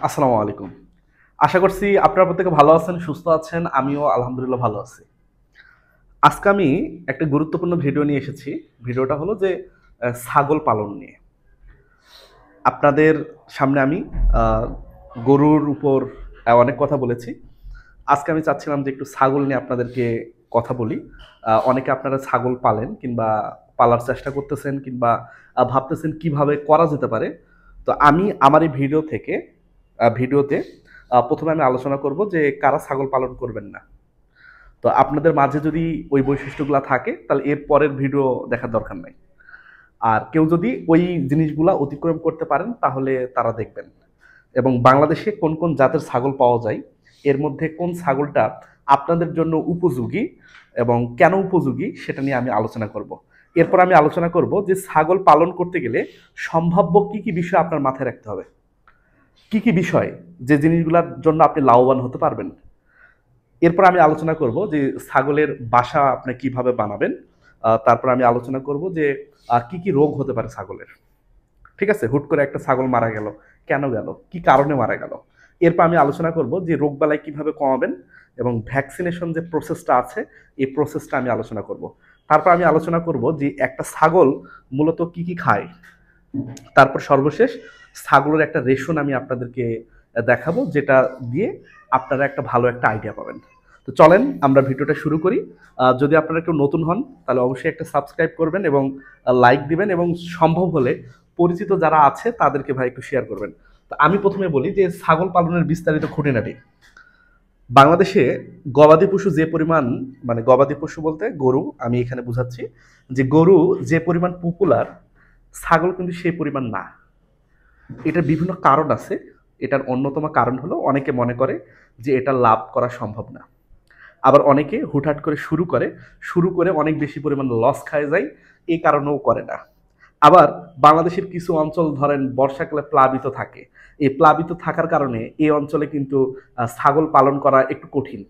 আসসালামু আলাইকুম। আশা করছি আপনারা প্রত্যেকে ভালো আছেন, সুস্থ আছেন। আমিও আলহামদুলিল্লাহ ভালো আছি। আজকে আমি একটা গুরুত্বপূর্ণ ভিডিও নিয়ে এসেছি। ভিডিওটা হলো যে ছাগল পালন নিয়ে। আপনাদের সামনে আমি আ গরুর উপর অনেক কথা বলেছি। আজকে আমি চাচ্ছিলাম যে একটু ছাগল নিয়ে আপনাদেরকে কথা বলি। অনেকে আপনারা ছাগল পালেন কিংবা পালার চেষ্টা করতেছেন কিংবা ভাবতেছেন কিভাবে করা যেতে পারে। তো আমি আমার এই ভিডিওতে ১ম এ আমি আলোচনা করব যে কারা ছাগল পালন করবেন না। তো আপনাদের মাঝে যদি ওই বৈশিষ্ট্যগুলা থাকে তাহলে এর পরের ভিডিও দেখার দরকার নাই। আর কেউ যদি ওই জিনিসগুলা অতিক্রম করতে পারেন তাহলে তারা দেখবেন। এবং বাংলাদেশে কোন কোন জাতের ছাগল পাওয়া যায়, এর মধ্যে কোন ছাগলটা আপনাদের জন্য উপযোগী এবং কেন উপযোগী সেটা নিয়ে আমি আলোচনা করব। এরপর আমি আলোচনা করব যে ছাগল পালন করতে গেলে সম্ভাব্য কি কি বিষয় আপনার মাথায় রাখতে হবে, কি কি বিষয় যে জিনিসগুলোর জন্য আপনি লাভবান হতে পারবেন। এরপর আমি আলোচনা করব যে ছাগলের বাসা আপনি কিভাবে বানাবেন। তারপর আমি আলোচনা করব যে কি কি রোগ হতে পারে ছাগলের। ঠিক আছে, হুট করে একটা ছাগল মারা গেল, কেন গেল, কি কারণে মারা গেল। এরপর আমি আলোচনা করব যে রোগবালাই কিভাবে কমাবেন এবং ভ্যাকসিনেশন যে প্রসেসটা আছে এই প্রসেসটা আমি আলোচনা করব। তারপর আমি আলোচনা করব যে একটা ছাগল মূলত কি কি খায়। তারপর সর্বশেষ ছাগলের একটা রেশন আমি আপনাদেরকে দেখাবো, যেটা দিয়ে আপনারা একটা ভালো একটা আইডিয়া পাবেন। তো চলেন আমরা ভিডিওটা শুরু করি। যদি আপনারা কেউ নতুন হন তাহলে অবশ্যই একটা সাবস্ক্রাইব করবেন এবং লাইক দিবেন এবং সম্ভব হলে পরিচিত যারা আছে তাদেরকে ভাই একটু শেয়ার করবেন। তো আমি প্রথমে বলি যে ছাগল পালনের বিস্তারিত খুঁটিনাটি। বাংলাদেশে গবাদি পশু যে পরিমাণ, মানে গবাদি পশু বলতে গরু আমি এখানে বুঝাচ্ছি, যে গরু যে পরিমাণ পপুলার, ছাগল কিন্তু সেই পরিমাণ না। এটার বিভিন্ন কারণ আছে। এটার অন্যতম কারণ হলো অনেকে মনে করে যে এটা লাভ করা সম্ভব না। আবার অনেকে হুটহাট করে শুরু করে অনেক বেশি পরিমাণ লস খায় যায়, এই কারণেও করে না। আবার বাংলাদেশের কিছু অঞ্চল ধরেন বর্ষাকালে প্লাবিত থাকে। এই প্লাবিত থাকার কারণে এই অঞ্চলে কিন্তু ছাগল পালন করা একটু কঠিন।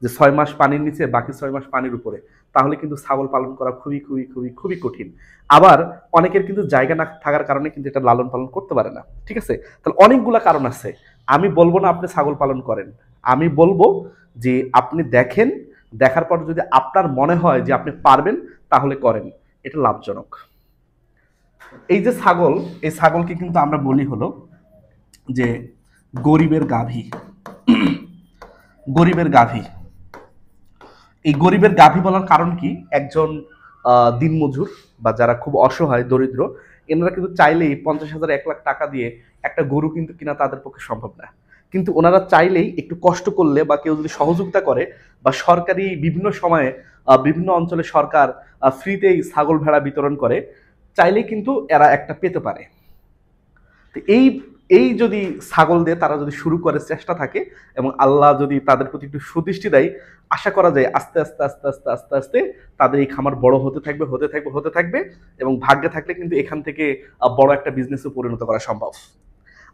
যে ৬ মাস পানির নিচে বাকি ৬ মাস পানির উপরে, তাহলে কিন্তু ছাগল পালন করা খুবই খুবই খুবই খুবই কঠিন। আবার অনেকের কিন্তু জায়গা না থাকার কারণে কিন্তু এটা লালন পালন করতে পারে না। ঠিক আছে, তাহলে অনেকগুলা কারণ আছে। আমি বলবো না আপনি ছাগল পালন করেন, আমি বলবো যে আপনি দেখেন, দেখার পর যদি আপনার মনে হয় যে আপনি পারবেন তাহলে করেন, এটা লাভজনক। এই যে ছাগল, এই ছাগলকে কিন্তু আমরা বলি হলো যে গরিবের গাভী। গরিবের গাভী, এই গরিবের গাভী বলার কারণ কি, একজন দিনমজুর বা যারা খুব অসহায় দরিদ্র, এনারা কিন্তু চাইলেই ৫০,০০০ ১ লাখ টাকা দিয়ে একটা গরু কিন্তু কিনা তাদের পক্ষে সম্ভব না। কিন্তু ওনারা চাইলেই একটু কষ্ট করলে বা কেউ যদি সহযোগিতা করে বা সরকারি বিভিন্ন সময়ে বিভিন্ন অঞ্চলে সরকার ফ্রিতেই ছাগল ভেড়া বিতরণ করে, চাইলেই কিন্তু এরা একটা পেতে পারে। তো এই এই যদি ছাগল দিয়ে তারা যদি শুরু করে, চেষ্টা থাকে এবং আল্লাহ যদি তাদের প্রতি একটু সুদৃষ্টি দেয়, আশা করা যায় আস্তে আস্তে আস্তে আস্তে আস্তে আস্তে তাদের এই খামার বড় হতে থাকবে হতে থাকবে হতে থাকবে এবং ভাগ্যে থাকলে কিন্তু এখান থেকে বড় একটা বিজনেসে পরিণত করা সম্ভব।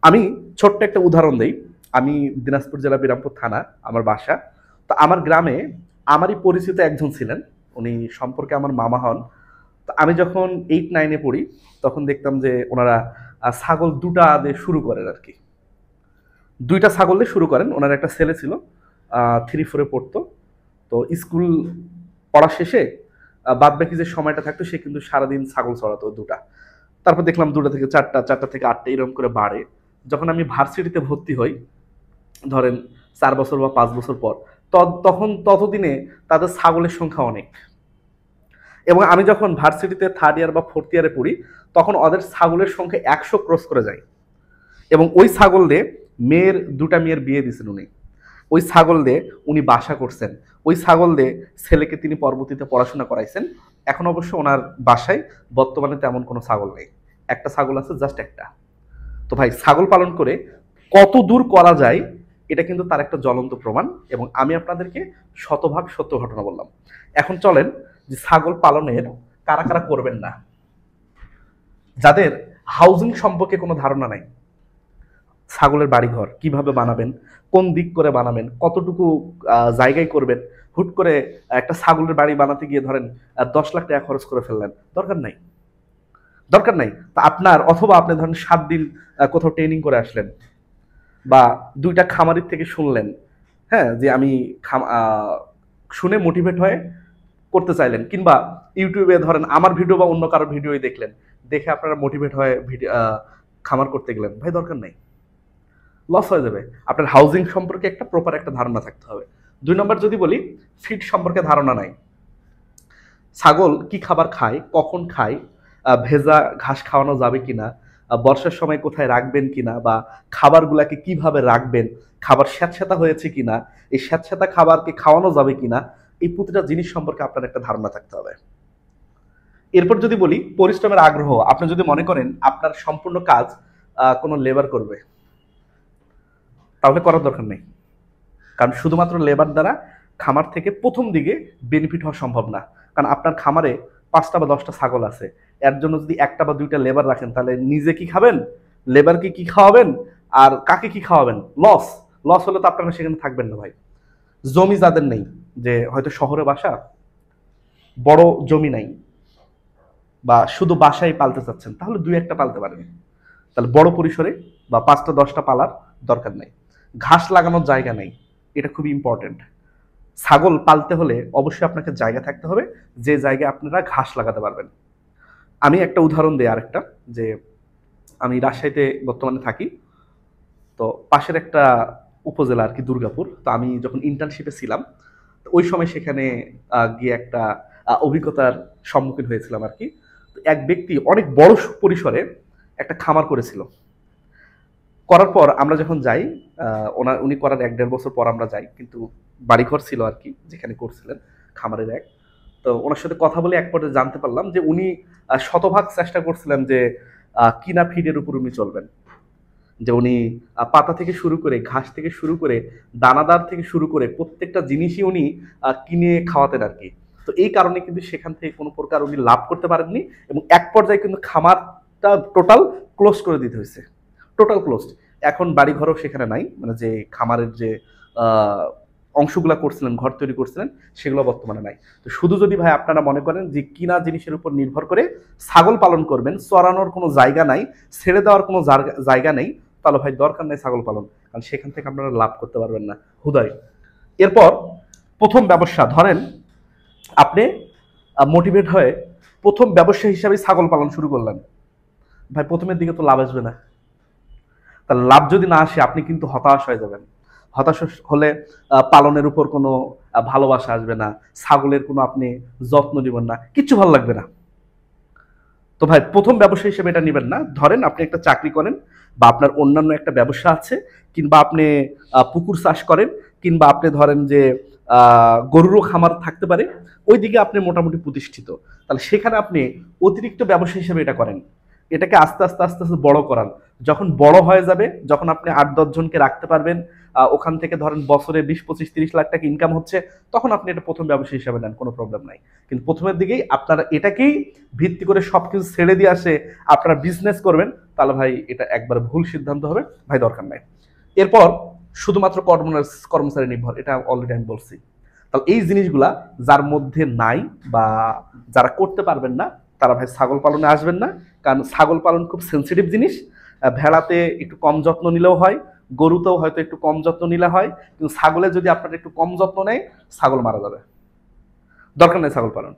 আমি ছোট্ট একটা উদাহরণ দেই। আমি দিনাজপুর জেলা বিরামপুর থানা আমার বাসা। তো আমার গ্রামে আমারই পরিচিত একজন ছিলেন, উনি সম্পর্কে আমার মামা হন। তো আমি যখন 8-9-এ পড়ি তখন দেখতাম যে ওনারা ছাগল দুটা দিয়ে শুরু করেন আর কি। দুইটা ছাগল দিয়ে শুরু করেন। ওনার একটা ছেলে ছিল 3-4-এ পড়তো। তো স্কুল পড়া শেষে বাদ বাকি যে সময়টা থাকতো সে কিন্তু সারাদিন ছাগল চড়াতো দুটা। তারপর দেখলাম 2টা থেকে 4টা, 4টা থেকে 8টা এরকম করে বাড়ে। যখন আমি ভার্সিটিতে ভর্তি হই, ধরেন 4 বছর বা 5 বছর পর, তখন ততদিনে তাদের ছাগলের সংখ্যা অনেক। এবং আমি যখন ভার্সিটিতে 3rd ইয়ার বা 4th ইয়ারে পড়ি তখন ওদের ছাগলের সংখ্যা 100 ক্রস করে যায়। এবং ওই ছাগল দিয়ে দুটা মেয়ের বিয়ে দিয়েছেন উনি। ওই ছাগল দিয়ে উনি বাসা করছেন। ওই ছাগল দিয়ে ছেলেকে তিনি পরবর্তীতে পড়াশোনা করাইছেন। এখন অবশ্য ওনার বাসায় বর্তমানে তেমন কোনো ছাগল নেই, একটা ছাগল আছে, জাস্ট একটা। তো ভাই ছাগল পালন করে কত দূর করা যায় এটা কিন্তু তার একটা জ্বলন্ত প্রমাণ, এবং আমি আপনাদেরকে শতভাগ সত্য ঘটনা বললাম। এখন চলেন যে ছাগল পালনের কারা কারা করবেন না। যাদের হাউজিং সম্পর্কে কোনো ধারণা নাই, ছাগলের বাড়িঘর কিভাবে বানাবেন, কোন দিক করে বানাবেন, কতটুকু জায়গায় করবেন, হুট করে একটা ছাগলের বাড়ি বানাতে গিয়ে ধরেন 10 লাখ টাকা খরচ করে ফেললেন, দরকার নাই। দরকার নাই তা আপনার, অথবা আপনি ধরেন 7 দিন কোথাও ট্রেনিং করে আসলেন, বা দুইটা খামারির থেকে শুনলেন, হ্যাঁ, যে আমি শুনে মোটিভেট হয়ে করতে চাইলেন, কিংবা ইউটিউবে ধরেন আমার ভিডিও বা অন্য কারো ভিডিওই দেখলেন, দেখে আপনারা মোটিভেট হয়ে খামার করতে গেলেন, ভাই দরকার নেই, লস হয়ে যাবে। আপনার হাউজিং সম্পর্কে একটা প্রপার একটা ধারণা থাকতে হবে। 2 নম্বর যদি বলি, ফিড সম্পর্কে ধারণা নাই। ছাগল কি খাবার খায়, কখন খায়, ভেজা ঘাস খাওয়ানো যাবে কিনা, বর্ষার সময় কোথায় রাখবেন কিনা, বা খাবারগুলাকে কিভাবে রাখবেন, খাবার স্যাঁতস্যাঁতা হয়েছে কিনা, এই স্যাঁতস্যাঁতা খাবারকে খাওয়ানো যাবে কিনা, এই প্রতিটা জিনিস সম্পর্কে আপনার একটা ধারণা থাকতে হবে। এরপর যদি বলি পরিশ্রমের আগ্রহ, আপনি যদি মনে করেন আপনার সম্পূর্ণ কাজ কোনো লেবার করবে, তাহলে করার দরকার নেই। কারণ শুধুমাত্র লেবার দ্বারা খামার থেকে প্রথম দিকে বেনিফিট হওয়া সম্ভব না। কারণ আপনার খামারে 5টা বা 10টা ছাগল আছে, এর জন্য যদি 1টা বা 2টা লেবার রাখেন, তাহলে নিজে কি খাবেন, লেবারকে কি খাওয়াবেন, আর কাকে কি খাওয়াবেন? লস। লস হলে তো আপনারা সেখানে থাকবেন না ভাই। জমি যাদের নেই, যে হয়তো শহরে বাসা, বড় জমি নাই, বা শুধু বাসায় পালতে চাচ্ছেন, তাহলে 2-1টা পালতে পারেন। তাহলে বড় পরিসরে বা 5টা 10টা পালার দরকার নেই। ঘাস লাগানোর জায়গা নেই, এটা খুবই ইম্পর্টেন্ট। ছাগল পালতে হলে অবশ্যই আপনাকে জায়গা থাকতে হবে, যে জায়গায় আপনারা ঘাস লাগাতে পারবেন। আমি একটা উদাহরণ দিই আরেকটা, যে আমি রাজশাহীতে বর্তমানে থাকি, তো পাশের একটা উপজেলা আর কি দুর্গাপুর। তো আমি যখন ইন্টার্নশিপে ছিলাম, তো ওই সময় সেখানে গিয়ে একটা অভিজ্ঞতার সম্মুখীন হয়েছিলাম আর কি। তো এক ব্যক্তি অনেক বড় পরিসরে একটা খামার করেছিল। করার পর আমরা যখন যাই, উনি করার 1-1.5 বছর পর আমরা যাই, কিন্তু বাড়িঘর ছিল আর কি যেখানে করছিলেন, খামারের এক। তো ওনার সাথে কথা বলে এক পর্যায়ে জানতে পারলাম যে উনি শতভাগ চেষ্টা করছিলেন যে কিনা ফিডের উপর উনি চলবেন, যে উনি পাতা থেকে শুরু করে, ঘাস থেকে শুরু করে, দানাদার থেকে শুরু করে প্রত্যেকটা জিনিসই উনি কিনে খাওয়াতেন আর কি। তো এই কারণে কিন্তু সেখান থেকে কোনো প্রকার উনি লাভ করতে পারেননি, এবং এক পর্যায়ে কিন্তু খামারটা টোটাল ক্লোজ করে দিতে হয়েছে, টোটাল ক্লোজড। এখন বাড়ি ঘরও সেখানে নাই, মানে যে খামারের যে অংশগুলা করছিলেন, ঘর তৈরি করছিলেন, সেগুলো বর্তমানে নাই। তো শুধু যদি ভাই আপনারা মনে করেন যে কিনা জিনিসের উপর নির্ভর করে ছাগল পালন করবেন, চড়ানোর কোনো জায়গা নাই, ছেড়ে দেওয়ার কোনো জায়গা নেই, তাহলে ভাই দরকার নেই ছাগল পালন, কারণ সেখান থেকে আপনারা লাভ করতে পারবেন না হুদাই। এরপর প্রথম ব্যবসা ধরেন, আপনি মোটিভেট হয়ে প্রথম ব্যবসা হিসাবে ছাগল পালন শুরু করলেন, ভাই প্রথমের দিকে তো লাভ আসবে না। তার লাভ যদি না আসে, আপনি কিন্তু হতাশ হয়ে যাবেন। হতাশ হলে পালনের উপর কোনো ভালোবাসা আসবে না, ছাগলের কোনো আপনি যত্ন নেবেন না, কিচ্ছু ভালো লাগবে না। তো ভাই প্রথম ব্যবসা হিসেবে এটা নেবেন না। ধরেন আপনি একটা চাকরি করেন, বা আপনার অন্যান্য একটা ব্যবসা আছে, কিংবা আপনি পুকুর চাষ করেন, কিংবা আপনি ধরেন যে গরুরও খামার থাকতে পারে, ওই দিকে আপনি মোটামুটি প্রতিষ্ঠিত, তাহলে সেখানে আপনি অতিরিক্ত ব্যবসা হিসেবে এটা করেন। এটাকে আস্তে আস্তে আস্তে আস্তে বড় করান। যখন বড় হয়ে যাবে, যখন আপনি 8-10 জনকে রাখতে পারবেন, ওখান থেকে ধরেন বছরে 20-25-30 লাখ টাকা ইনকাম হচ্ছে, তখন আপনি এটা প্রথম ব্যবসা হিসাবে নেন, কোনো প্রবলেম নাই। কিন্তু প্রথমের দিকেই আপনারা এটাকেই ভিত্তি করে সবকিছু ছেড়ে দিয়ে আসে আপনারা বিজনেস করবেন, তাহলে ভাই এটা একবার ভুল সিদ্ধান্ত হবে, ভাই দরকার নাই। এরপর শুধুমাত্র কর্মচারী নির্ভর, এটা অলরেডি আমি বলছি। তাহলে এই জিনিসগুলা যার মধ্যে নাই, বা যারা করতে পারবেন না, তারা ভাই ছাগল পালনে আসবেন না। কারণ ছাগল পালন খুব সেন্সিটিভ জিনিস। ভেড়াতে একটু কম যত্ন নিলেও হয়, গরুতেও হয়তো একটু কম যত্ন নিলে হয়, কিন্তু ছাগলে যদি আপনার একটু কম যত্ন নেয়, ছাগল মারা যাবে, দরকার নেই ছাগল পালন।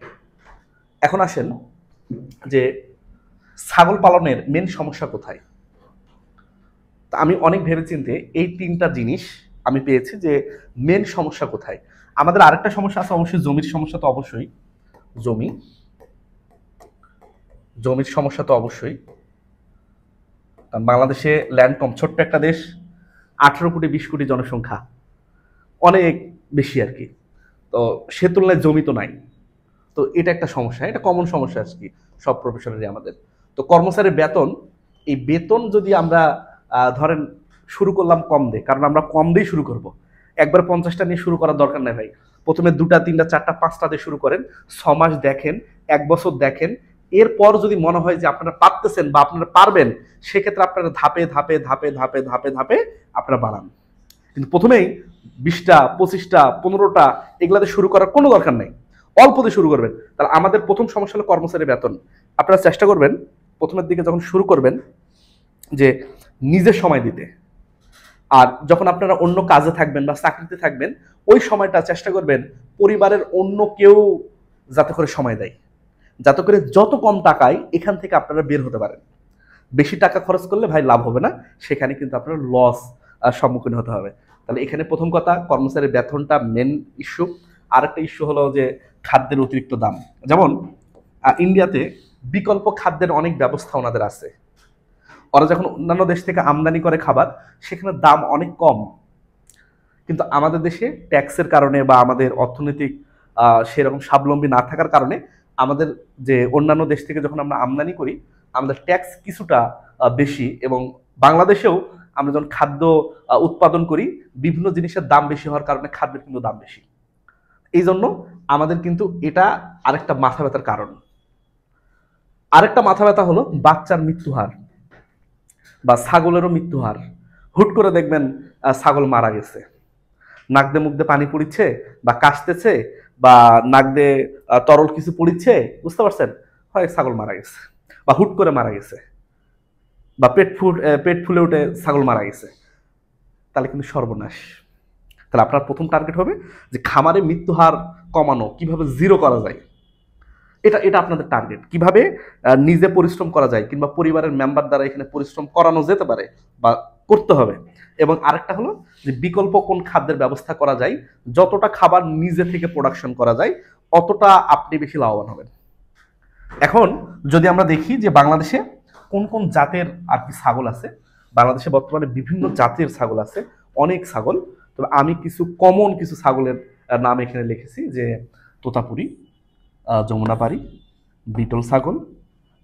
এখন আসেন যে ছাগল পালনের মেন সমস্যা কোথায়। তা আমি অনেক ভেবেচিন্তে এই 3টা জিনিস আমি পেয়েছি যে মেন সমস্যা কোথায়। আমাদের আরেকটা সমস্যা আছে, অবশ্যই জমির সমস্যা তো অবশ্যই, জমি, জমির সমস্যা তো অবশ্যই। কারণ বাংলাদেশে ল্যান্ড কম, ছোট্ট একটা দেশ, 18-20 কোটি জনসংখ্যা, অনেক বেশি আর কি। তো সে তুলনায় জমি তো নাই। তো এটা একটা সমস্যা, এটা কমন সমস্যা আর কি সব প্রফেশনেরই আমাদের। তো কর্মচারীর বেতন, এই বেতন যদি আমরা ধরেন শুরু করলাম কম দিয়ে, কারণ আমরা কম দিয়ে শুরু করব, একবার 50টা নিয়ে শুরু করার দরকার নেই ভাই। প্রথমে 2টা 3টা 4টা 5টা দিয়ে শুরু করেন, 6 মাস দেখেন, 1 বছর দেখেন। এরপর যদি মনে হয় যে আপনারা পারতেছেন বা আপনারা পারবেন, সেক্ষেত্রে আপনারা ধাপে ধাপে ধাপে ধাপে ধাপে ধাপে আপনারা বাড়ান। কিন্তু প্রথমেই 20টা 25টা 15টা এগুলাতে শুরু করার কোনো দরকার নেই, অল্প দিয়ে শুরু করবেন। তাহলে আমাদের প্রথম সমস্যা হলো কর্মচারী বেতন। আপনারা চেষ্টা করবেন প্রথমের দিকে যখন শুরু করবেন, যে নিজের সময় দিতে। আর যখন আপনারা অন্য কাজে থাকবেন বা চাকরিতে থাকবেন, ওই সময়টা চেষ্টা করবেন পরিবারের অন্য কেউ যাতে করে সময় দেয়, যাতে করে যত কম টাকায় এখান থেকে আপনারা বের হতে পারেন। বেশি টাকা খরচ করলে ভাই লাভ হবে না, সেখানে কিন্তু আপনার লস সম্মুখীন হতে হবে। তাহলে এখানে প্রথম কথা, কর্মচারীর বেতনটা মেন ইস্যু। আরেকটা ইস্যু হলো যে খাদ্যের অতিরিক্ত দাম। যেমন ইন্ডিয়াতে বিকল্প খাদ্যের অনেক ব্যবস্থা ওনাদের আছে। ওরা যখন অন্যান্য দেশ থেকে আমদানি করে খাবার, সেখানে দাম অনেক কম। কিন্তু আমাদের দেশে ট্যাক্সের কারণে বা আমাদের অর্থনৈতিক সেরকম স্বাবলম্বী না থাকার কারণে আমাদের যে অন্যান্য দেশ থেকে যখন আমরা আমদানি করি, আমাদের ট্যাক্স কিছুটা বেশি। এবং বাংলাদেশেও আমরা যখন খাদ্য উৎপাদন করি, বিভিন্ন জিনিসের দাম বেশি হওয়ার কারণে খাদ্যের কিন্তু দাম বেশি। এই জন্য আমাদের কিন্তু এটা আরেকটা মাথা ব্যথার কারণ। আরেকটা মাথা ব্যথা হলো বাচ্চার মৃত্যু হার বা ছাগলেরও মৃত্যু হার। হুট করে দেখবেন ছাগল মারা গেছে, নাক দিয়ে মুখ দিয়ে পানি পড়িচ্ছে বা কাশতেছে বা নাক দিয়ে তরল কিছু পড়িচ্ছে, বুঝতে পারছেন, হয় ছাগল মারা গেছে বা হুট করে মারা গেছে বা পেট ফুলে উঠে ছাগল মারা গেছে। তাহলে কিন্তু সর্বনাশ। তাহলে আপনার প্রথম টার্গেট হবে যে খামারে মৃত্যু হার কমানো, কিভাবে জিরো করা যায়। এটা এটা আপনাদের টার্গেট। কিভাবে নিজে পরিশ্রম করা যায় কিংবা পরিবারের মেম্বার দ্বারা এখানে পরিশ্রম করানো যেতে পারে বা করতে হবে। এবং আরেকটা হলো যে বিকল্প কোন খাদ্যের ব্যবস্থা করা যায়, যতটা খাবার নিজে থেকে প্রোডাকশন করা যায় অতটা আপনি বেশি লাভবান হবেন। এখন যদি আমরা দেখি যে বাংলাদেশে কোন কোন জাতের আর কি ছাগল আছে, বাংলাদেশে বর্তমানে বিভিন্ন জাতের ছাগল আছে, অনেক ছাগল। তবে আমি কিছু কমন কিছু ছাগলের নাম এখানে লিখেছি, যে তোতাপুরি, যমুনাপাড়ি, বিটল ছাগল,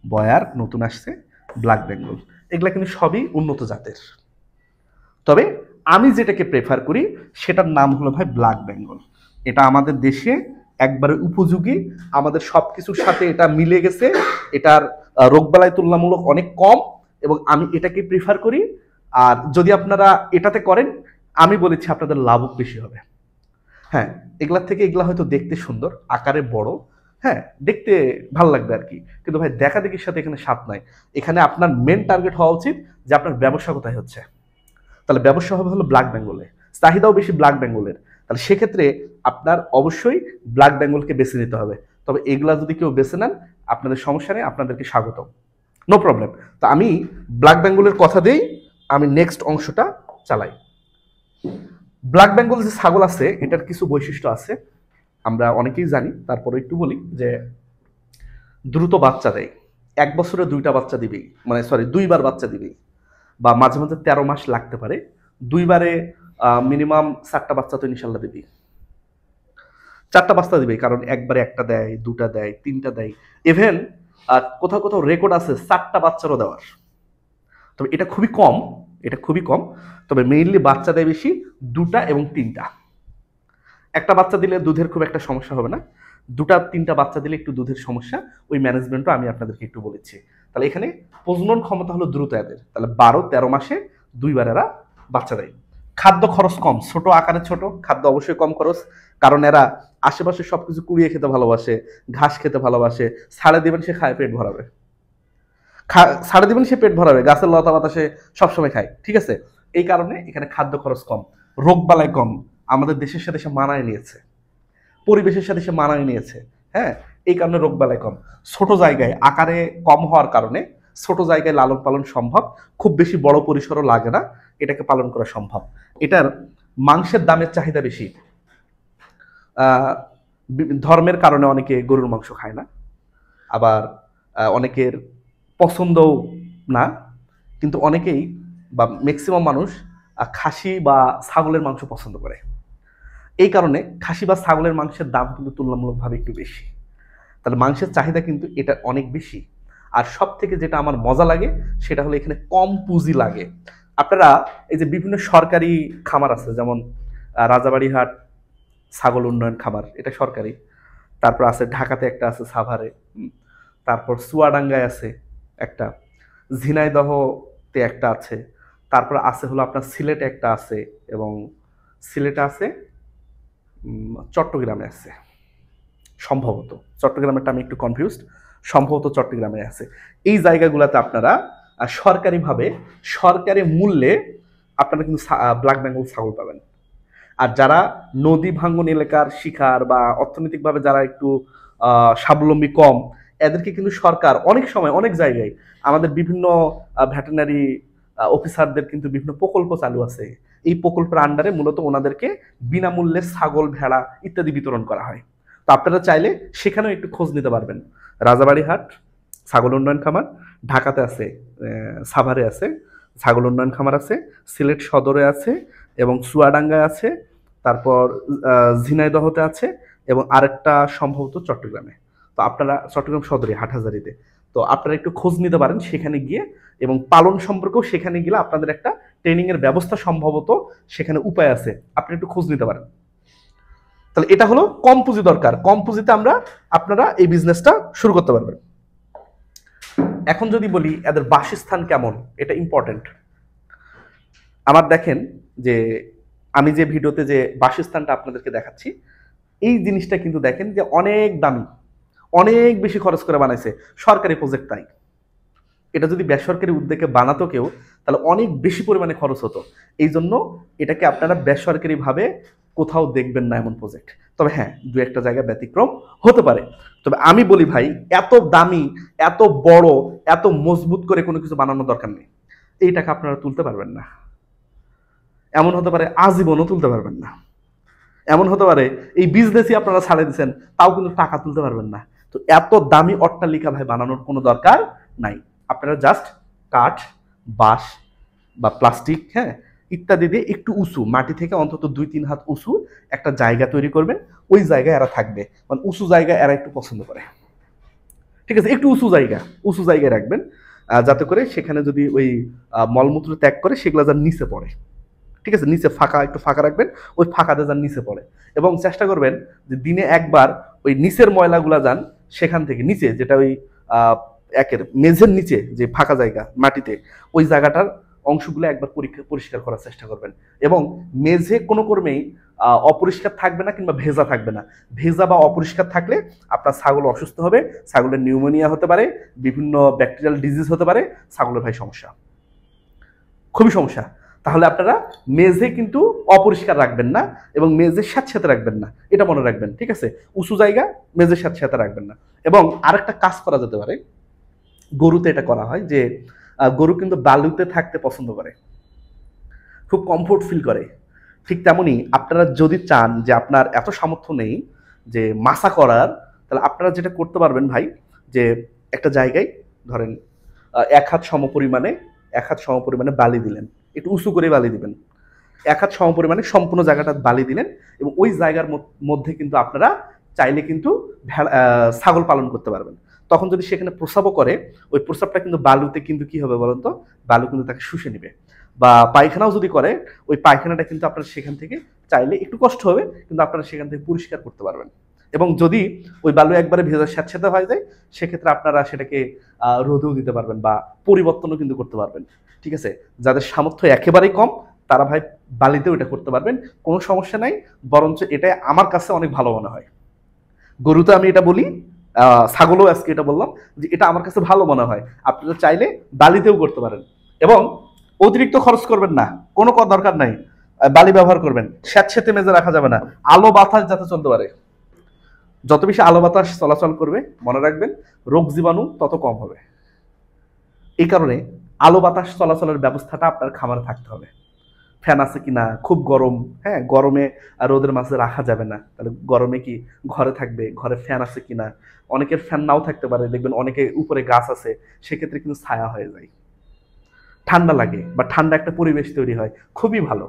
বয়ার নতুন আসছে, ব্ল্যাক বেঙ্গল। এগুলা কিন্তু সবই উন্নত জাতের। তবে আমি যেটাকে প্রেফার করি সেটার নাম হলো ভাই ব্ল্যাক বেঙ্গল। এটা আমাদের দেশে একবারে উপযোগী, আমাদের সব কিছুর সাথে এটা মিলে গেছে। এটার রোগবালাই তুলনামূলক অনেক কম এবং আমি এটাকে প্রেফার করি। আর যদি আপনারা এটাতে করেন, আমি বলেছি আপনাদের লাভও বেশি হবে। হ্যাঁ, এগুলার থেকে এগুলা হয়তো দেখতে সুন্দর, আকারে বড়, হ্যাঁ দেখতে ভাল লাগবে আর কি, কিন্তু ভাই দেখা দেখির সাথে এখানে স্বাদ নাই। এখানে আপনার মেন টার্গেট হওয়া উচিত যে আপনার ব্যবসা কোথায় হচ্ছে। তাহলে ব্যবসা হবে হলো ব্ল্যাক বেঙ্গলে, চাহিদাও বেশি ব্ল্যাক বেঙ্গলের। তাহলে সেক্ষেত্রে আপনার অবশ্যই ব্ল্যাক বেঙ্গলকে বেছে নিতে হবে। তবে এগুলা যদি কেউ বেছে নেন, আপনাদের সমস্যা নেই, আপনাদেরকে স্বাগত, নো প্রবলেম। তো আমি ব্ল্যাক বেঙ্গলের কথা দিয়েই আমি নেক্সট অংশটা চালাই। ব্ল্যাক বেঙ্গল যে ছাগল আছে, এটার কিছু বৈশিষ্ট্য আছে আমরা অনেকেই জানি, তারপরে একটু বলি যে দ্রুত বাচ্চা দেয়। 1 বছরে 2টা বাচ্চা দিবেই, মানে সরি 2বার বাচ্চা দিবেই, বা মাঝে মাঝে 13 মাস লাগতে পারে, 2বারে মিনিমাম 4টা বাচ্চা তো ইনশাল্লাহ দিবেই। 4টা বাচ্চা দিবেই, কারণ একবারে 1টা দেয়, 2টা দেয়, 3টা দেয়, ইভেন কোথাও কোথাও রেকর্ড আছে 4টা বাচ্চারও দেওয়ার। তবে এটা খুবই কম, এটা খুবই কম। তবে মেইনলি বাচ্চা দেয় বেশি 2টা এবং 3টা। একটা বাচ্চা দিলে দুধের খুব একটা সমস্যা হবে না, 2টা 3টা বাচ্চা দিলে একটু দুধের সমস্যা, ওই ম্যানেজমেন্টও আমি আপনাদেরকে একটু বলেছি। তাহলে এখানে প্রজনন ক্ষমতা হলো দ্রুত এদের, তাহলে 12-13 মাসে 2বার এরা বাচ্চা দেয়। খাদ্য খরচ কম, ছোট আকারে ছোট খাদ্য অবশ্যই কম খরচ, কারণ এরা আশেপাশে সবকিছু কুড়িয়ে খেতে ভালোবাসে, ঘাস খেতে ভালোবাসে। ছাড়ে দিবেন সে খায়, পেট ভরাবে, ছাড়ে দিবেন সে পেট ভরাবে, গাছের লতা বাতাসে সবসময় খায়, ঠিক আছে। এই কারণে এখানে খাদ্য খরচ কম, রোগ বালাই কম, আমাদের দেশের সাথে সে মানায় নিয়েছে, পরিবেশের সাথে সে মানায় নিয়েছে। হ্যাঁ, এই কারণে রোগ বালাই কম, ছোট জায়গায় আকারে কম হওয়ার কারণে ছোট জায়গায় লালন পালন সম্ভব, খুব বেশি বড় পরিসরও লাগে না, এটাকে পালন করা সম্ভব। এটার মাংসের দামের চাহিদা বেশি। ধর্মের কারণে অনেকে গরুর মাংস খায় না, আবার অনেকের পছন্দও না, কিন্তু অনেকেই বা ম্যাক্সিমাম মানুষ খাসি বা ছাগলের মাংস পছন্দ করে। এই কারণে খাসি বা ছাগলের মাংসের দাম কিন্তু তুলনামূলকভাবে একটু বেশি। তাহলে মাংসের চাহিদা কিন্তু এটা অনেক বেশি। আর সব থেকে যেটা আমার মজা লাগে সেটা হলো এখানে কম পুঁজি লাগে। আপনারা এই যে বিভিন্ন সরকারি খামার আছে, যেমন রাজাবাড়িহাট ছাগল উন্নয়ন খামার, এটা সরকারি। তারপর আছে ঢাকাতে একটা আছে সাভারে, তারপর চুয়াডাঙ্গায় আছে একটা, ঝিনাইদহতে একটা আছে, তারপর আছে হলো আপনার সিলেটে একটা আছে, এবং সিলেটে আছে, চট্টগ্রামে আছে সম্ভবত, চট্টগ্রামেরটা আমি একটু কনফিউজড, সম্ভবত চট্টগ্রামে আছে। এই জায়গাগুলোতে আপনারা সরকারিভাবে সরকারি মূল্যে আপনারা কিন্তু ব্ল্যাক বেঙ্গল ছাগল পাবেন। আর যারা নদী ভাঙ্গন এলাকার শিকার বা অর্থনৈতিকভাবে যারা একটু স্বাবলম্বী কম, এদেরকে কিন্তু সরকার অনেক সময় অনেক জায়গায় আমাদের বিভিন্ন ভেটেরিনারি অফিসারদের কিন্তু বিভিন্ন প্রকল্প চালু আছে। এই প্রকল্পের আন্ডারে মূলত ওনাদেরকে বিনামূল্যে ছাগল, ভেড়া ইত্যাদি বিতরণ করা হয়। তো আপনারা চাইলে সেখানেও একটু খোঁজ নিতে পারবেন। রাজাবাড়ি হাট ছাগল উন্নয়ন খামার, ঢাকাতে আছে, সাভারে আছে ছাগল উন্নয়ন খামার আছে, সিলেট সদরে আছে এবং চুয়াডাঙ্গায় আছে, তারপর ঝিনাইদহতে আছে এবং আরেকটা সম্ভবত চট্টগ্রামে। তো আপনারা চট্টগ্রাম সদরে হাটহাজারিতে, তো আপনারা একটু খোঁজ নিতে পারেন সেখানে গিয়ে, এবং পালন সম্পর্কেও সেখানে গেলে আপনাদের একটা ট্রেনিং এর ব্যবস্থা সম্ভবত সেখানে উপায় আছে, আপনি একটু খোঁজ নিতে পারেন। তাহলে এটা হলো কম পুঁজি দরকার, কম পুঁজিতে আপনারা এই বিজনেসটা শুরু করতে পারবেন। এখন যদি বলি এদের বাসস্থান কেমন, এটা ইম্পর্টেন্ট। আমার দেখেন যে আমি যে ভিডিওতে যে বাসস্থানটা আপনাদেরকে দেখাচ্ছি, এই জিনিসটা কিন্তু দেখেন যে অনেক দামি, অনেক বেশি খরচ করে বানাইছে, সরকারি প্রজেক্ট তাই। এটা যদি বেসরকারি উদ্যোগে বানাতো কেউ তাহলে অনেক বেশি পরিমাণে খরচ হতো। এই জন্য এটাকে আপনারা বেসরকারিভাবে কোথাও দেখবেন না এমন প্রজেক্ট। তবে হ্যাঁ, দু একটা জায়গায় ব্যতিক্রম হতে পারে। তবে আমি বলি ভাই, এত দামি, এত বড়, এত মজবুত করে কোনো কিছু বানানোর দরকার নেই। এই টাকা আপনারা তুলতে পারবেন না। এমন হতে পারে আজীবনও তুলতে পারবেন না। এমন হতে পারে এই বিজনেসই আপনারা ছাড়ে দিচ্ছেন, তাও কিন্তু টাকা তুলতে পারবেন না। তো এত দামি অট্টালিকা ভাই বানানোর কোনো দরকার নাই। আপনারা জাস্ট কাঠ, বাঁশ বা প্লাস্টিক, হ্যাঁ, ইত্যাদি দিয়ে একটু উঁচু, মাটি থেকে অন্তত 2-3 হাত উঁচু একটা জায়গা তৈরি করবেন। ওই জায়গায় এরা থাকবে, মানে উঁচু জায়গা এরা একটু পছন্দ করে। ঠিক আছে, একটু উঁচু জায়গায় রাখবেন, যাতে করে সেখানে যদি ওই মলমূত্র ত্যাগ করে সেগুলো যেন নিচে পড়ে। ঠিক আছে, নিচে একটু ফাঁকা রাখবেন, ওই ফাঁকাতে যান নিচে পড়ে। এবং চেষ্টা করবেন যে দিনে একবার ওই নিচের ময়লাগুলা যান সেখান থেকে নিচে, যেটা ওই একের মেঝের নিচে যে ফাঁকা জায়গা মাটিতে, ওই জায়গাটার অংশগুলো একবার পরিষ্কার করার চেষ্টা করবেন। এবং মেঝে কোনো কর্মেই অপরিষ্কার থাকবে না কিংবা ভেজা থাকবে না। ভেজা বা অপরিষ্কার থাকলে আপনার ছাগল অসুস্থ হবে, ছাগলের নিউমোনিয়া হতে পারে, বিভিন্ন ব্যাকটেরিয়াল ডিজিজ হতে পারে, ছাগলের ভাই সমস্যা, খুবই সমস্যা। তাহলে আপনারা মেঝে কিন্তু অপরিষ্কার রাখবেন না এবং মেঝে স্যাঁতস্যাঁতে রাখবেন না, এটা মনে রাখবেন। ঠিক আছে, উঁচু জায়গা মেঝে স্যাঁতস্যাঁতে রাখবেন না। এবং আরেকটা কাজ করা যেতে পারে, গরুতে এটা করা হয় যে গরু কিন্তু বালুতে থাকতে পছন্দ করে, খুব কমফোর্ট ফিল করে। ঠিক তেমনি আপনারা যদি চান যে আপনার এত সামর্থ্য নেই যে মাসা করার, তাহলে আপনারা যেটা করতে পারবেন ভাই, যে একটা জায়গায় ধরেন 1 হাত সমপরিমাণে বালি দিলেন, একটু উঁচু করে বালি দিবেন, 1 হাত সমপরিমাণে সম্পূর্ণ জায়গাটা বালি দিলেন, এবং ওই জায়গার মধ্যে কিন্তু আপনারা চাইলে কিন্তু ছাগল পালন করতে পারবেন। তখন যদি সেখানে প্রস্রাবও করে, ওই প্রস্রাবটা কিন্তু বালুতে কিন্তু কি হবে বলুন তো, বালু কিন্তু তাকে শুষে নেবে। বা পায়খানাও যদি করে, ওই পায়খানাটা কিন্তু আপনারা সেখান থেকে চাইলে একটু কষ্ট হবে, কিন্তু আপনারা সেখান থেকে পরিষ্কার করতে পারবেন। এবং যদি ওই বালু একবারে ভেজা স্যাঁতস্যাঁতে হয়ে যায়, সেক্ষেত্রে আপনারা সেটাকে রোদেও দিতে পারবেন বা পরিবর্তনও কিন্তু করতে পারবেন। ঠিক আছে, যাদের সামর্থ্য একেবারেই কম তারা ভাই বালিতেও এটা করতে পারবেন, কোনো সমস্যা নাই। বরঞ্চ এটা আমার কাছে অনেক ভালো মনে হয়। গরুতে আমি এটা বলি, ছাগলও আজকে এটা বললাম যে এটা আমার কাছে ভালো মনে হয়। আপনারা চাইলে বালিতেও করতে পারেন এবং অতিরিক্ত খরচ করবেন না, কোনো দরকার নাই। বালি ব্যবহার করবেন, স্যাঁতস্যাঁতে মেজে রাখা যাবে না, আলো বাতাস যাতে চলতে পারে। যত বেশি আলো বাতাস চলাচল করবে, মনে রাখবেন রোগ জীবাণু তত কম হবে। এই কারণে আলো বাতাস চলাচলের ব্যবস্থাটা আপনার খামারে থাকতে হবে। ফ্যান আছে কিনা, খুব গরম, হ্যাঁ, গরমে রোদের মাঝে রাখা যাবে না, তাহলে গরমে কি ঘরে থাকবে, ঘরে ফ্যান আছে কিনা। অনেকের ফ্যান নাও থাকতে পারে, দেখবেন অনেকে উপরে গাছ আছে, সেক্ষেত্রে কিন্তু ছায়া হয়ে যায়, ঠান্ডা লাগে বা ঠান্ডা একটা পরিবেশ তৈরি হয়, খুবই ভালো।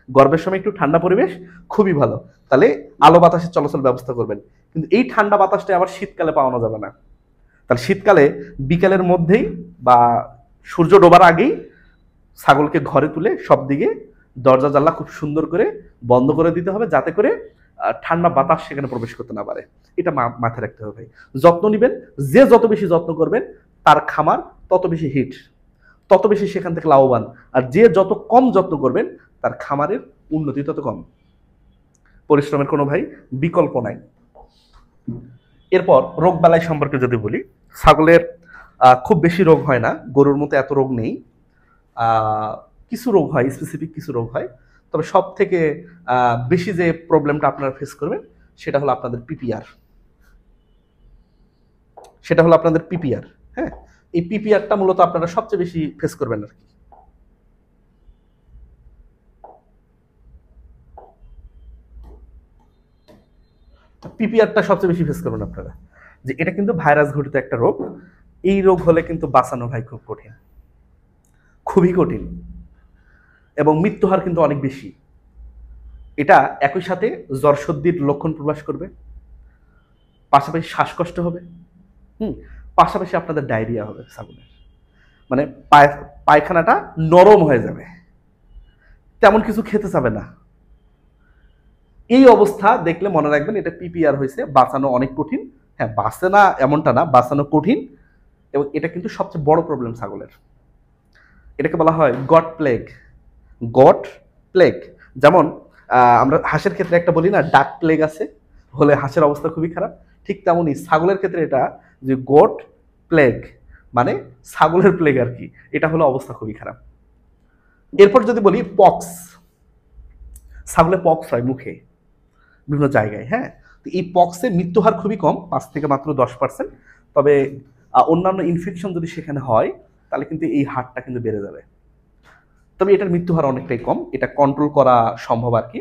গরমের সময় একটু ঠান্ডা পরিবেশ খুবই ভালো, তাহলে আলো বাতাসের চলাচল ব্যবস্থা করবেন। কিন্তু এই ঠান্ডা বাতাসটা আবার শীতকালে পাওয়ানো যাবে না। তাহলে শীতকালে বিকালের মধ্যেই বা সূর্য ডোবার আগেই ছাগলকে ঘরে তুলে সব দিকে দরজা জানলা খুব সুন্দর করে বন্ধ করে দিতে হবে, যাতে করে ঠান্ডা বাতাস সেখানে প্রবেশ করতে না পারে। এটা মাথায় রাখতে হবে। যত্ন নেবেন, যে যত বেশি যত্ন করবেন তার খামার তত বেশি হিট, তত বেশি সেখান থেকে লাভবান। আর যে যত কম যত্ন করবেন তার খামারের উন্নতি তত কম। পরিশ্রমের কোনো ভাই বিকল্প নাই। এরপর রোগ বালাই সম্পর্কে যদি বলি, ছাগলের খুব বেশি রোগ হয় না, গরুর মতো এত রোগ নেই। কিছু রোগ হয়, স্পেসিফিক কিছু রোগ হয়, তবে সব থেকে বেশি যে প্রবলেমটা আপনারা ফেস করবেন সেটা হলো আপনাদের পিপিআর। সেটা হলো আপনাদের পিপিআর। হ্যাঁ, এই পিপিআরটা মূলত আপনারা সবচেয়ে বেশি ফেস করবেন আর কি। পিপিআরটা সবচেয়ে বেশি ফেস করবেন আপনারা, যে এটা কিন্তু ভাইরাস ঘটিত একটা রোগ। এই রোগ হলে কিন্তু বাঁচানো ভাই খুব কঠিন, খুবই কঠিন, এবং মৃত্যু হার কিন্তু অনেক বেশি। এটা একই সাথে জ্বর সর্দির লক্ষণ প্রকাশ করবে, পাশাপাশি শ্বাসকষ্ট হবে, পাশাপাশি আপনাদের ডায়রিয়া হবে ছাগলের, মানে পায়খানাটা নরম হয়ে যাবে, তেমন কিছু খেতে চাবে না। এই অবস্থা দেখলে মনে রাখবেন এটা পিপিআর হয়েছে, বাঁচানো অনেক কঠিন। হ্যাঁ, বাঁচে না এমনটা না, বাঁচানো কঠিন, এবং এটা কিন্তু সবচেয়ে বড় প্রবলেম ছাগলের। এটাকে বলা হয় গট প্লেগ। গট প্লেগ, যেমন আমরা হাঁসের ক্ষেত্রে একটা বলি না, ডাক প্লেগ আছে, হলে হাঁসের অবস্থা খুবই খারাপ, ঠিক তেমনই ছাগলের ক্ষেত্রে এটা যে গট প্লেগ, মানে ছাগলের প্লেগ আর কি, এটা হলো অবস্থা খুবই খারাপ। এরপর যদি বলি পক্স, ছাগলে পক্স হয় মুখে বিভিন্ন জায়গায়। হ্যাঁ, তো এই পক্সে মৃত্যু হার খুবই কম, 5 থেকে মাত্র 10%। তবে অন্যান্য ইনফেকশন যদি সেখানে হয় তাহলে কিন্তু এই হারটা কিন্তু বেড়ে যাবে। তবে এটার মৃত্যু হার অনেকটাই কম, এটা কন্ট্রোল করা সম্ভব আর কি।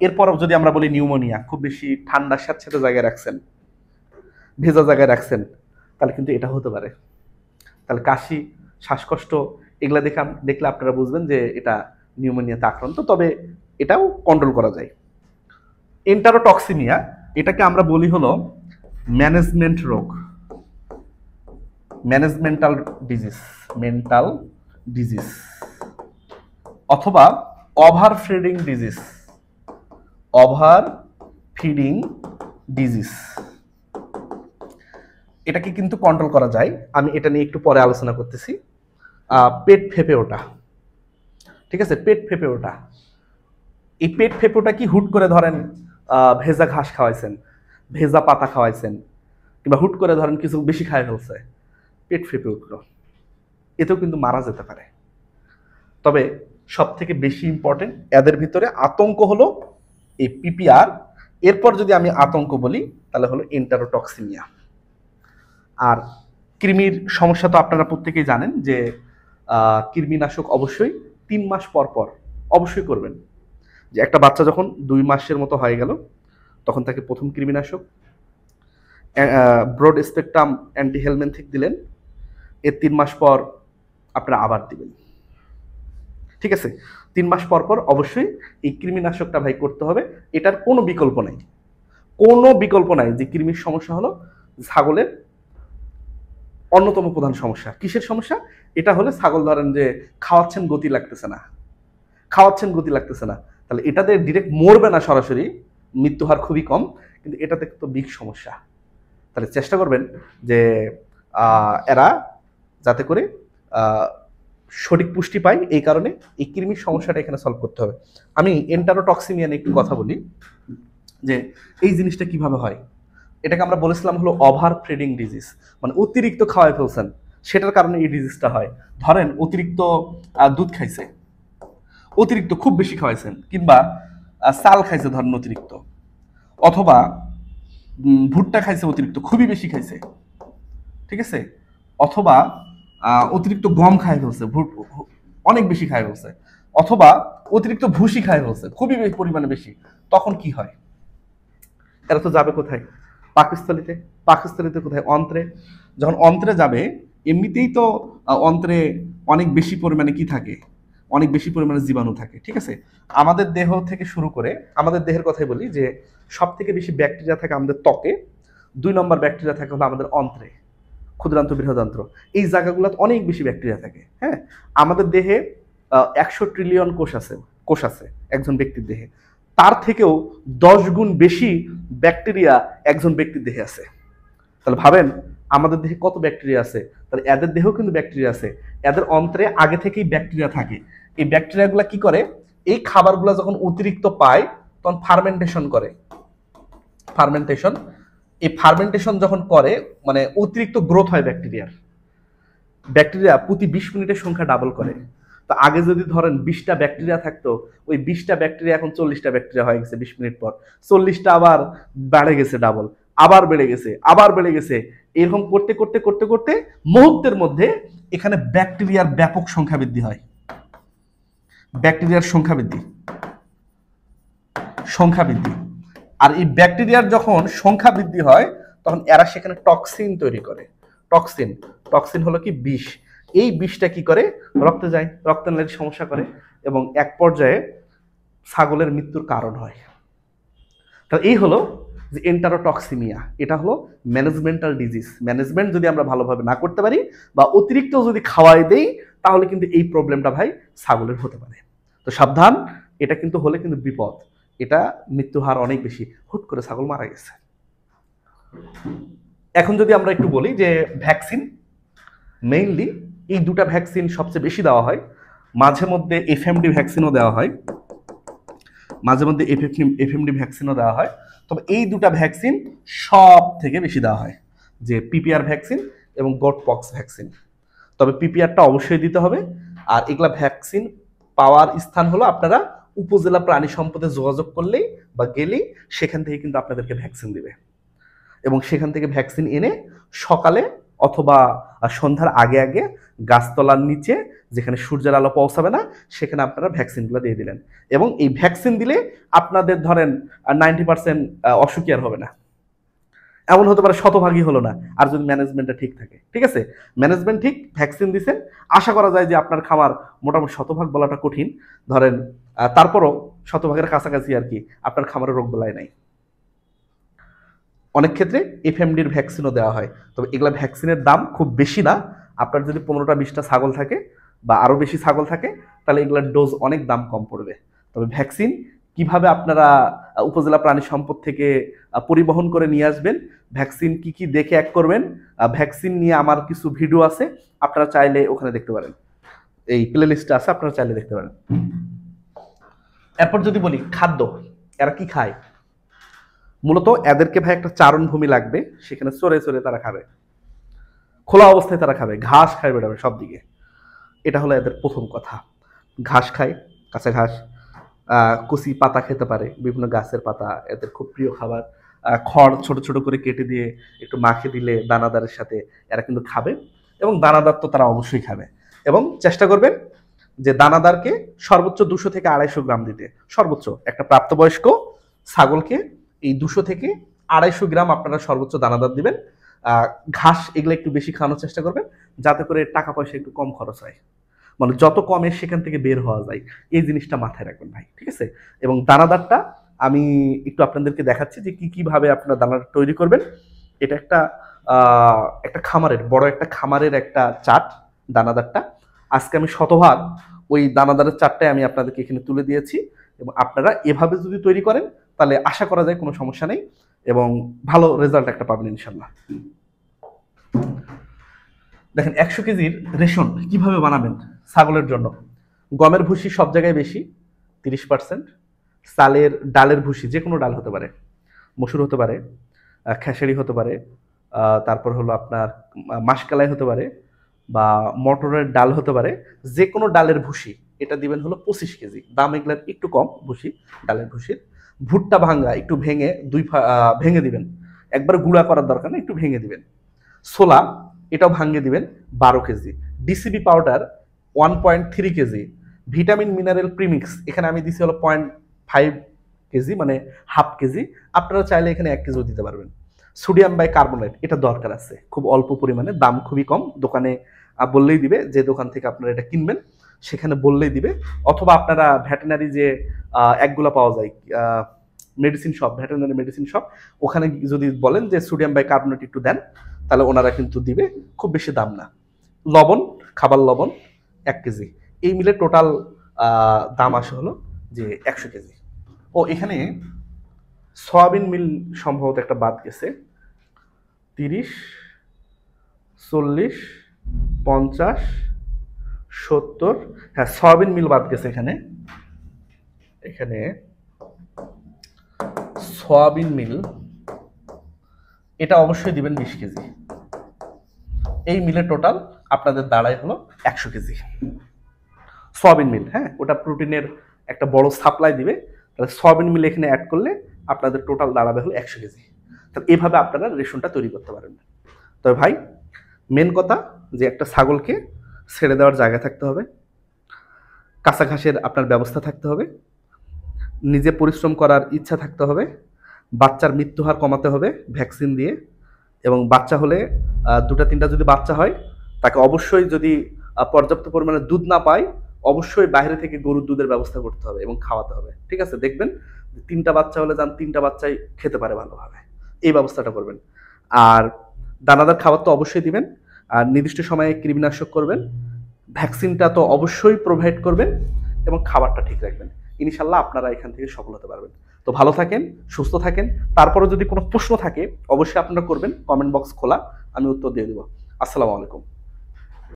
এরপর যদি আমরা বলি নিউমোনিয়া, খুব বেশি ঠান্ডা স্যাঁতসেঁতে জায়গায় রাখছেন, ভেজা জায়গায় রাখছেন, তাহলে কিন্তু এটা হতে পারে। তাহলে কাশি, শ্বাসকষ্ট এগুলা দেখলে আপনারা বুঝবেন যে এটা নিউমোনিয়াতে আক্রান্ত, তবে এটাও কন্ট্রোল করা যায়। এন্টারোটক্সিমিয়া, এটাকে আমরা বলি হলো ম্যানেজমেন্ট রোগ, ম্যানেজমেন্টাল ডিজিজ, মেন্টাল ডিজিজ, অথবা over feeding disease, over feeding disease. এটাকে কিন্তু কন্ট্রোল করা যায়, আমি এটা নিয়ে একটু পরে আলোচনা করতেছি। পেট ফেঁপে ওঠা, ঠিক আছে, পেট ফেঁপে ওঠা। এই পেট ফেঁপে ওঠা কি, হুট করে ধরেন ভেজা ঘাস খাওয়াইছেন, ভেজা পাতা খাওয়াইছেন, কিংবা হুট করে ধরেন কিছু বেশি খায় ফেলছে, পেট ফেঁপে উঠলো, এতেও কিন্তু মারা যেতে পারে। তবে সব থেকে বেশি ইম্পর্টেন্ট এদের ভিতরে আতঙ্ক হলো এই পিপিআর। এরপর যদি আমি আতঙ্ক বলি তাহলে হলো এন্টারোটক্সিমিয়া। আর কৃমির সমস্যা তো আপনারা প্রত্যেকেই জানেন যে কৃমিনাশক অবশ্যই 3 মাস পর পর অবশ্যই করবেন। যে একটা বাচ্চা যখন 2 মাসের মতো হয়ে গেল তখন তাকে প্রথম কৃমিনাশক ব্রড স্পেকট্রাম অ্যান্টি হেলমেন্থিক দিলেন, এর 3 মাস পর আপনারা আবার দিবেন, ঠিক আছে। 3 মাস পর পর অবশ্যই এই কৃমিনাশকটা ভাই করতে হবে, এটার কোনো বিকল্প নাই, কোনো বিকল্প নাই। যে কৃমির সমস্যা হলো ছাগলের অন্যতম প্রধান সমস্যা। কিসের সমস্যা? এটা হলে ছাগল ধরেন যে খাওয়াচ্ছেন গতি লাগতেছে না, খাওয়াচ্ছেন গতি লাগতেছে না, তাহলে এটাতে ডিরেক্ট মরবে না সরাসরি, মৃত্যু হার খুবই কম, কিন্তু এটাতে তো বিগ সমস্যা। তাহলে চেষ্টা করবেন যে এরা যাতে করে সঠিক পুষ্টি পায়, এই কারণে এই কৃমির সমস্যাটা এখানে সলভ করতে হবে। আমি এন্টারোটক্সিমিয়া নিয়ে একটু কথা বলি যে এই জিনিসটা কিভাবে হয়। এটাকে আমরা বলেছিলাম হলো ওভার ফিডিং ডিজিজ, মানে অতিরিক্ত খাওয়াই ফেলছেন, সেটার কারণে এই ডিজিজটা হয়। ধরেন অতিরিক্ত দুধ খাইছে, অতিরিক্ত খুব বেশি খাওয়াইছেন, কিংবা চাল খাইছে ধরেন অতিরিক্ত, অথবা ভুট্টা খাইছে অতিরিক্ত, খুবই বেশি খাইছে, ঠিক আছে, অথবা অতিরিক্ত গম খাই ফেলছে, অনেক বেশি খাই ফেলছে, অথবা অতিরিক্ত ভুসি খাই ফেলছে খুবই পরিমাণে বেশি। তখন কি হয়? এরা তো যাবে কোথায়? পাকস্থলীতে। পাকস্থলীতে কোথায়? অন্ত্রে। যখন অন্ত্রে যাবে, এমনিতেই তো অন্ত্রে অনেক বেশি পরিমাণে কি থাকে? অনেক বেশি পরিমাণে জীবাণু থাকে, ঠিক আছে। আমাদের দেহ থেকে শুরু করে, আমাদের দেহের কথাই বলি, যে সব থেকে বেশি ব্যাকটেরিয়া থাকে আমাদের ত্বকে, 2 নম্বর ব্যাকটেরিয়া থাকে হলো আমাদের অন্ত্রে, ক্ষুদ্রান্ত বৃহদান্ত্র, এই জায়গাগুলোতে অনেক বেশি ব্যাকটেরিয়া থাকে। হ্যাঁ, আমাদের দেহে 100 ট্রিলিয়ন কোষ আছে একজন ব্যক্তির দেহে, তার থেকেও 10 গুণ বেশি ব্যাকটেরিয়া একজন ব্যক্তির দেহে আছে। তাহলে ভাবেন আমাদের দেহে কত ব্যাকটেরিয়া আছে, তাহলে এদের দেহেও কিন্তু ব্যাকটেরিয়া আছে। এদের অন্ত্রে আগে থেকেই ব্যাকটেরিয়া থাকে। এই ব্যাকটেরিয়াগুলো কি করে? এই খাবারগুলো যখন অতিরিক্ত পায় তখন ফার্মেন্টেশন করে। এই ফার্মেন্টেশন যখন করে, মানে অতিরিক্ত গ্রোথ হয় ব্যাকটেরিয়ার। ব্যাকটেরিয়া প্রতি 20 মিনিটের সংখ্যা ডাবল করে। তো আগে যদি ধরেন 20টা ব্যাকটেরিয়া থাকতো, ওই 20টা ব্যাকটেরিয়া এখন 40টা ব্যাকটেরিয়া হয়ে গেছে 20 মিনিট পর, 40টা আবার বেড়ে গেছে ডাবল, আবার বেড়ে গেছে, আবার বেড়ে গেছে। এরকম করতে করতে করতে করতে মুহূর্তের মধ্যে এখানে ব্যাকটেরিয়ার ব্যাপক সংখ্যা বৃদ্ধি হয়। ব্যাকটেরিয়ার সংখ্যা বৃদ্ধি, সংখ্যা বৃদ্ধি। আর এই ব্যাকটেরিয়ার যখন সংখ্যা বৃদ্ধি হয় তখন এরা সেখানে টক্সিন তৈরি করে। টক্সিন, টক্সিন হলো কি বিষ। এই বিষটা কি করে, রক্তে যায়, রক্তনালীর সমস্যা করে এবং এক পর্যায়ে ছাগলের মৃত্যুর কারণ হয়। তো এই হলো যে এন্টারোটক্সিমিয়া, এটা হলো ম্যানেজমেন্টাল ডিজিজ। ম্যানেজমেন্ট যদি আমরা ভালোভাবে না করতে পারি বা অতিরিক্ত যদি খাওয়াই দেই তাহলে কিন্তু এই প্রবলেমটা ভাই ছাগলের হতে পারে। তো সাবধান, এটা কিন্তু হলে কিন্তু বিপদ, এটা মৃত্যু হার অনেক বেশি। হুট করে ছাগল মারা গেছে। এখন যদি আমরা একটু বলি যে ভ্যাকসিন, মেইনলি এই দুটা ভ্যাকসিন সবচেয়ে বেশি দেওয়া হয়। মাঝে মধ্যে এফএমডি ভ্যাকসিনও দেওয়া হয়, মাঝে মধ্যে এফএমডি ভ্যাকসিনও দেওয়া হয়। তবে এই দুটা ভ্যাকসিন সব থেকে বেশি দেওয়া হয়, যে পিপিআর ভ্যাকসিন এবং গট পক্স ভ্যাকসিন। তবে পিপিআরটা অবশ্যই দিতে হবে। আর এগুলা ভ্যাকসিন পাওয়ার স্থান হলো আপনারা উপজেলা প্রাণী সম্পদে যোগাযোগ করলেই বা গেলেই সেখান থেকে কিন্তু আপনাদেরকে ভ্যাকসিন দিবে এবং সেখান থেকে ভ্যাকসিন এনে সকালে অথবা সন্ধ্যার আগে আগে গাছতলার নিচে যেখানে সূর্যের আলো পৌঁছাবে না সেখানে আপনারা ভ্যাকসিনগুলো দিয়ে দিলেন। এবং এই ভ্যাকসিন দিলে আপনাদের ধরেন 90% অসুখী আর হবে না। এমন হতে পারে শতভাগই হলো না, আর যদি ম্যানেজমেন্টটা ঠিক থাকে। ঠিক আছে, ম্যানেজমেন্ট ঠিক, ভ্যাকসিন দিচ্ছেন, আশা করা যায় যে আপনার খামার মোটামুটি শতভাগ বলাটা কঠিন, ধরেন তারপরও শতভাগের কাছাকাছি আর কি আপনার খামারের রোগ বেলায় নাই। অনেক ক্ষেত্রে এফএমডির ভ্যাকসিনও দেওয়া হয়, তবে এগুলা ভ্যাকসিনের দাম খুব বেশি না। আপনার যদি 15টা 20টা ছাগল থাকে বা আরও বেশি ছাগল থাকে তাহলে এগুলার ডোজ অনেক দাম কম পড়বে। তবে ভ্যাকসিন কিভাবে আপনারা উপজেলা প্রাণী সম্পদ থেকে পরিবহন করে নিয়ে আসবেন, ভ্যাকসিন কি কি দেখে এক করবেন, ভ্যাকসিন নিয়ে আমার কিছু ভিডিও আছে, আপনারা চাইলে ওখানে দেখতে পারেন, এই প্লে লিস্টে আছে, আপনারা চাইলে দেখতে পারেন। এরপর যদি বলি খাদ্য, এরা কি খায়, মূলত এদেরকে ভাই একটা চারণভূমি লাগবে, সেখানে চড়ে চড়ে তারা খাবে, খোলা অবস্থায় তারা খাবে, ঘাস খায় বেড়াবে সব দিকে। এটা হলো এদের প্রথম কথা। ঘাস খায়, কাঁচা ঘাস, কচি পাতা খেতে পারে, বিভিন্ন গাছের পাতা এদের খুব প্রিয় খাবার। খড় ছোট ছোট করে কেটে দিয়ে একটু মাখে দিলে দানাদারের সাথে এরা কিন্তু খাবে, এবং দানাদার তো তারা অবশ্যই খাবে। এবং চেষ্টা করবেন যে দানাদারকে সর্বোচ্চ 200 থেকে 250 গ্রাম দিতে। সর্বোচ্চ একটা প্রাপ্তবয়স্ক ছাগলকে এই 200 থেকে 250 গ্রাম আপনারা সর্বোচ্চ দানাদার দিবেন। ঘাস এগুলো একটু বেশি খাওয়ানোর চেষ্টা করবেন যাতে করে টাকা পয়সা একটু কম খরচ হয়, মানে যত কমে সেখান থেকে বের হওয়া যায়, এই জিনিসটা মাথায় রাখবেন ভাই। ঠিক আছে, এবং দানাদারটা আমি একটু আপনাদেরকে দেখাচ্ছি যে কি কিভাবে আপনারা দানাদার তৈরি করবেন। এটা একটা খামারের, বড় একটা খামারের একটা চার্ট দানাদারটা। আজকে আমি শতভাগ ওই দানাদারের চার্টটাই আমি আপনাদেরকে এখানে তুলে দিয়েছি, এবং আপনারা এভাবে যদি তৈরি করেন তাহলে আশা করা যায় কোনো সমস্যা নেই এবং ভালো রেজাল্ট একটা পাবেন ইনশাল্লাহ। দেখেন 100 কেজির রেশন কিভাবে বানাবেন ছাগলের জন্য। গমের ভুসি সব জায়গায় বেশি 30%, চালের ডালের ভুসি, যে কোনো ডাল হতে পারে, মসুর হতে পারে, খেসারি হতে পারে, তারপর হলো আপনার মাসকালাই হতে পারে বা মটরের ডাল হতে পারে, যে কোনো ডালের ভুসি এটা দিবেন হলো 25 কেজি। দাম এগুলার একটু কম ভুসি, ডালের ভুসির। ভুট্টা ভাঙ্গা একটু ভেঙে ভেঙে দিবেন, একবার গুঁড়া করার দরকার না, একটু ভেঙে দিবেন। ছোলা এটাও ভাঙিয়ে দিবেন 12 KG. DCB powder 1.3 KG. Vitamin mineral premix এখানে আমি দিছি হলো 0.5 কেজি, মানে হাফ কেজি। আপনারা চাইলে এখানে 1 কেজিও দিতে পারবেন। সোডিয়াম বাইকার্বনেট এটা দরকার আছে খুব অল্প পরিমাণে, দাম খুবই কম, দোকানে বললেই দিবে, যে দোকান থেকে আপনারা এটা কিনবেন সেখানে বললেই দিবে, অথবা আপনারা ভেটেনারি যে একগুলা পাওয়া যায় medicine shop, veterinary medicine shop, ওখানে যদি বলেন যে সোডিয়াম বাইকার্বনেট একটু দেন তাহলে ওনারা কিন্তু দিবে, খুব বেশি দাম না। লবণ, খাবার লবণ 1 কেজি। এই মিলে টোটাল দাম আসে হলো যে 100 কেজি। ও এখানে সয়াবিন মিল সম্ভবত একটা বাদ গেছে, 30, 40, 50, 70, হ্যাঁ সয়াবিন মিল বাদ গেছে এখানে। এখানে সয়াবিন মিল এটা অবশ্যই দিবেন 20 কেজি। এই মিলে টোটাল আপনাদের দাঁড়ায় হলো 100 কেজি। সয়াবিন মিল, হ্যাঁ, ওটা প্রোটিনের একটা বড় সাপ্লাই দিবে। তাহলে সয়াবিন মিল এখানে অ্যাড করলে আপনাদের টোটাল দাঁড়াবে হলো 100 কেজি। তাহলে এইভাবে আপনারা রেশনটা তৈরি করতে পারেন। তবে ভাই মেন কথা যে একটা ছাগলকে ছেড়ে দেওয়ার জায়গা থাকতে হবে, কাঁচা ঘাসের আপনার ব্যবস্থা থাকতে হবে, নিজে পরিশ্রম করার ইচ্ছা থাকতে হবে, বাচ্চার মৃত্যু হার কমাতে হবে ভ্যাকসিন দিয়ে, এবং বাচ্চা হলে 2-3টা যদি বাচ্চা হয় তাকে অবশ্যই, যদি পর্যাপ্ত পরিমাণে দুধ না পায়, অবশ্যই বাইরে থেকে গরুর দুধের ব্যবস্থা করতে হবে এবং খাওয়াতে হবে। ঠিক আছে, দেখবেন 3টা বাচ্চা হলে যান 3টা বাচ্চাই খেতে পারে ভালোভাবে, এই ব্যবস্থাটা করবেন। আর দানাদার খাবার তো অবশ্যই দিবেন, আর নির্দিষ্ট সময়ে কৃমিনাশক করবেন, ভ্যাকসিনটা তো অবশ্যই প্রোভাইড করবেন, এবং খাবারটা ঠিক রাখবেন। ইনশাল্লাহ আপনারা এখান থেকে সফল হতে পারবেন। তো ভালো থাকেন, সুস্থ থাকেন। তারপরে যদি কোনো প্রশ্ন থাকে অবশ্যই আপনারা করবেন, কমেন্ট বক্স খোলা, আমি উত্তর দিয়ে দেবো। আসসালামু আলাইকুম।